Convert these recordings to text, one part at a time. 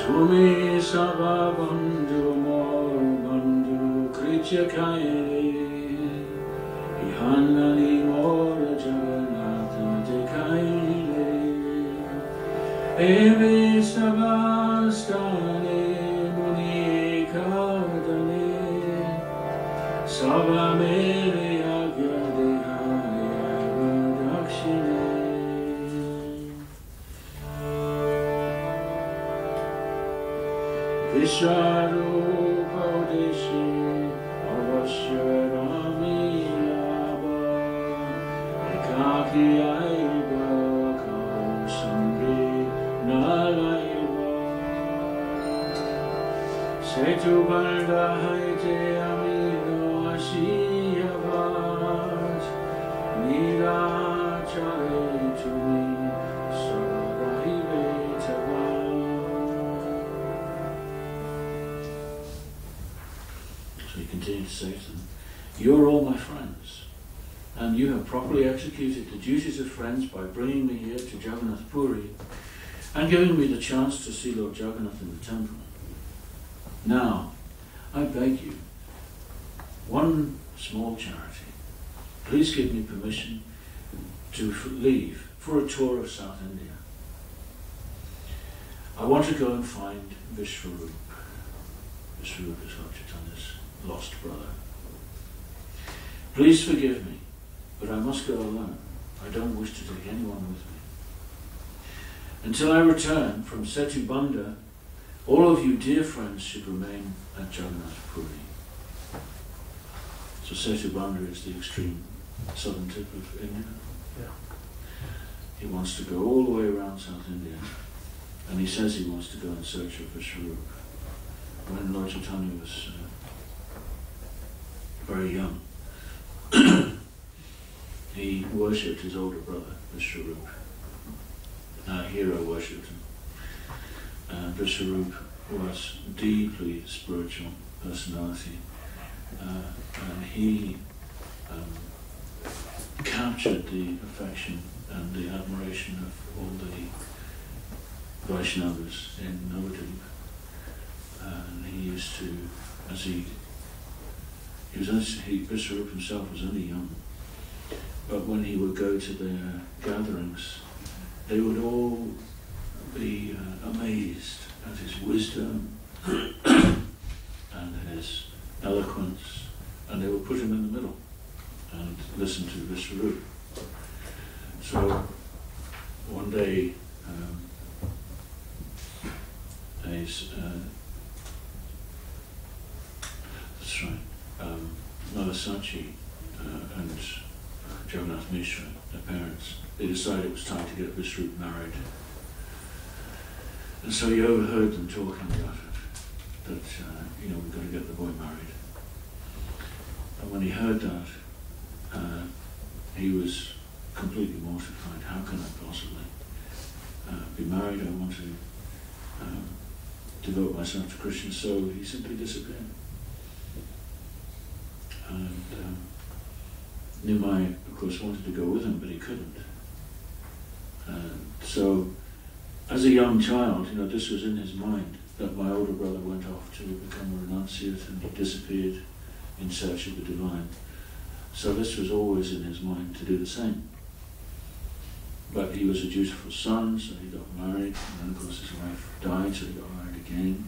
Tumi Sava Bandhu Mor Bandhu Kritya Kaye Ihanani Mor Jagannath Dekaile Evi Savastane Muni Kardane Sava Mere Agya Dehaya Dakshine Visharupa Deshi Avasharami Yaba Ekaki Aiba Kaho Sanghi Nalaiba Setu Balda Haite Amino Ashiyavad Nira Chare Tumi Sarahi Betava. So he continued to say to them, "You are all my friends, and you have properly executed the duties of friends by bringing me here to Jagannath Puri and giving me the chance to see Lord Jagannath in the temple. Now, I beg you, one small charity. Please give me permission to leave for a tour of South India. I want to go and find Vishwarup." Vishwarup is Lord Chaitanya's lost brother. "Please forgive me, but I must go alone. I don't wish to take anyone with me. Until I return from Setu Banda, all of you dear friends should remain at Jagannath Puri." So Setu Banda is the extreme southern tip of India. Yeah. He wants to go all the way around South India, and he says he wants to go in search of Vishwarup. When Lord Chaitanya was very young, he worshipped his older brother, Vishwarup. Hero worshipped him. Vishwarup was deeply spiritual personality, and he captured the affection and the admiration of all the Vaishnavas in Navadvip. And he used to, Vishwarup himself was only young, but when he would go to their gatherings, they would all be amazed at his wisdom and his eloquence, and they would put him in the middle and listen to Vishwarup. So one day, that's right, Mother Sachi and Jagannath Mishra, their parents, they decided it was time to get Vishwarup married. And so he overheard them talking about it, that, we've got to get the boy married. And when he heard that, he was completely mortified. How can I possibly be married? I want to devote myself to Krishna. So he simply disappeared. And Nimai, of course, wanted to go with him, but he couldn't. So, as a young child, this was in his mind, that my older brother went off to become a renunciate and he disappeared in search of the divine. So this was always in his mind to do the same. But he was a dutiful son, so he got married, and then of course his wife died, so he got married again.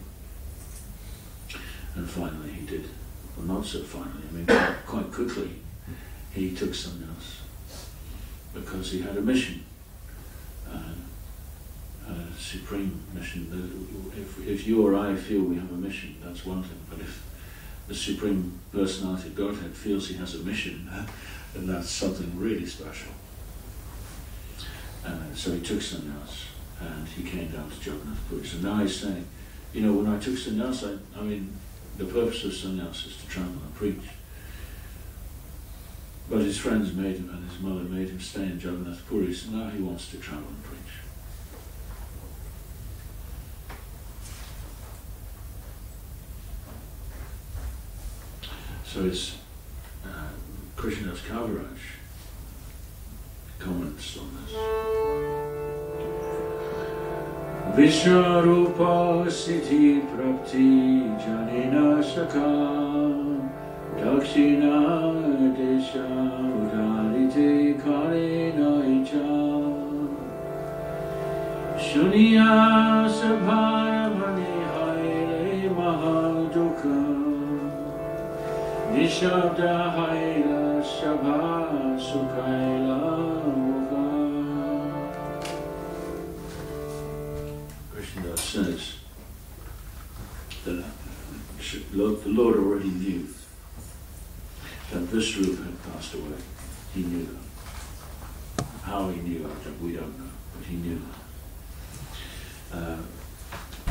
And finally he did, well, not so finally, quite quickly, he took sannyas because he had a mission, a supreme mission. If you or I feel we have a mission, that's one thing, but if the Supreme Personality of Godhead feels he has a mission, then that's something really special. So he took sannyas and he came down to Jagannath Puri. So now he's saying, when I took sannyas, the purpose of sannyas is to travel and preach. But his friends made him, and his mother made him stay in Jagannath Puri, so now he wants to travel and preach. So it's Krishnadas Kaviraj comments on this. Vishwarupa Siddhi Prapti Janina Shaka Dakshina Desha Udalite Karina Icha Shunya Sabhaya Mani Haile Mahadukha Nishabda Haila Shabha Sukaila Mukha. Krishnadas says that the Lord already knew that Vishnu had passed away. He knew that. How he knew that we don't know, but he knew that.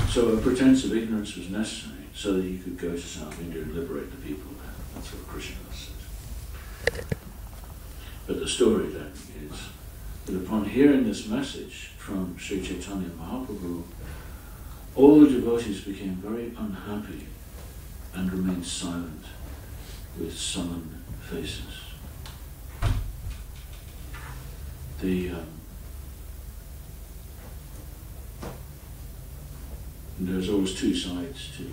So a pretense of ignorance was necessary so that he could go to South India and liberate the people there. That's what Krishnadas says. But the story then is that upon hearing this message from Sri Chaitanya Mahaprabhu, all the devotees became very unhappy and remained silent with sullen faces. There's always two sides to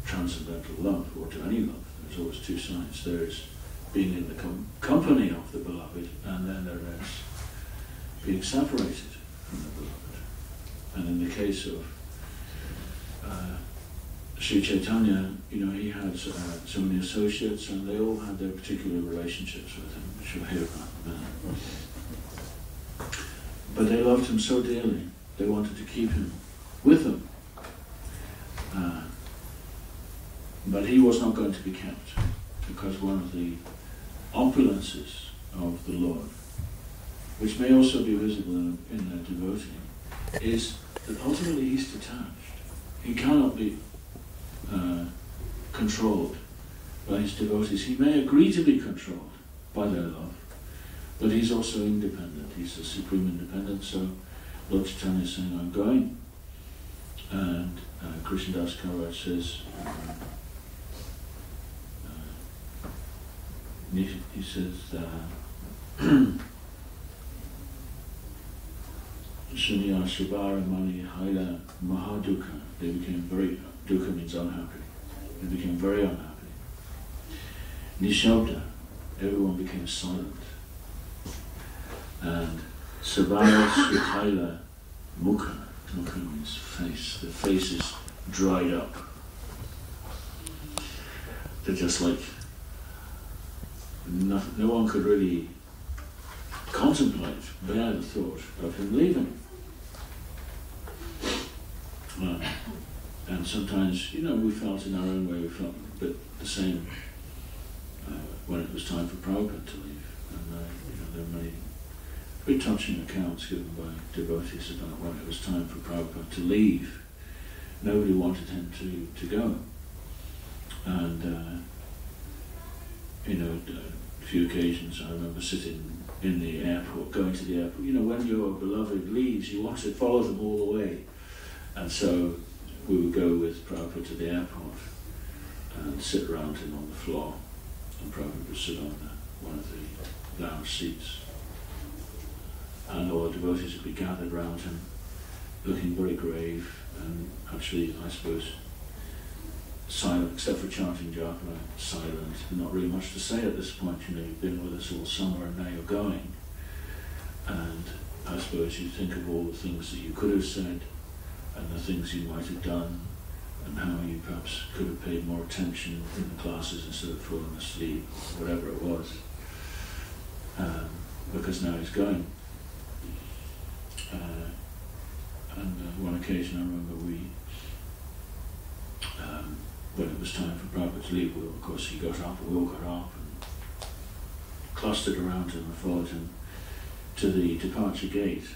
transcendental love, or to any love. There's always two sides. There's being in the company of the beloved, and then there is being separated from the beloved. And in the case of Sri Chaitanya, he had so many associates, and they all had their particular relationships with him, which we'll hear about in a minute. But they loved him so dearly, they wanted to keep him with them. But he was not going to be kept, because one of the opulences of the Lord, which may also be visible in a devotee, is that ultimately he's detached. He cannot be controlled by his devotees. He may agree to be controlled by their love, but he's also independent. He's the supreme independent. So Lord Chaitanya is saying, I'm going. And Krishnadas Kaviraj says, he says, Shunya Shubhara Mani Haila Mahadukha. They became very, dukkha means unhappy. They became very unhappy. Nishabda, everyone became silent. And Sabhara Sukaila Mukha. Mukha means face. The face is dried up. They're just like, no one could really contemplate, bear the thought of him leaving. And sometimes, we felt in our own way, we felt a bit the same when it was time for Prabhupada to leave. And there are many very touching accounts given by devotees about when it was time for Prabhupada to leave. Nobody wanted him to go. And a few occasions I remember sitting in the airport, going to the airport. When your beloved leaves, you want to follow them all the way. And so we would go with Prabhupada to the airport and sit around him on the floor. And Prabhupada would sit on one of the lounge seats. And all the devotees would be gathered around him, looking very grave and actually, I suppose, silent, except for chanting japa, silent, not really much to say at this point. You've been with us all summer and now you're going. And I suppose you think of all the things that you could have said and the things you might have done and how you perhaps could have paid more attention in the classes instead of falling asleep, whatever it was. Because now he's going. And one occasion I remember when it was time for Prabhupada to leave, of course he got up, and we all got up and clustered around him and followed him to the departure gate.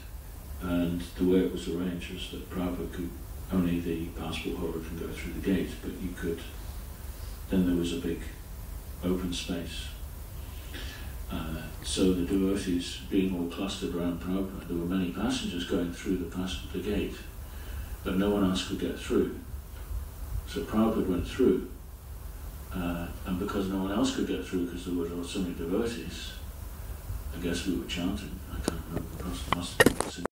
And the way it was arranged was that Prabhupada could, only the passport holder can go through the gate, but you could, then there was a big open space. So the devotees being all clustered around Prabhupada, there were many passengers going through the gate, but no one else could get through. So Prabhupada went through, and because no one else could get through because there were so many devotees, I guess we were chanting. I can't remember, must have been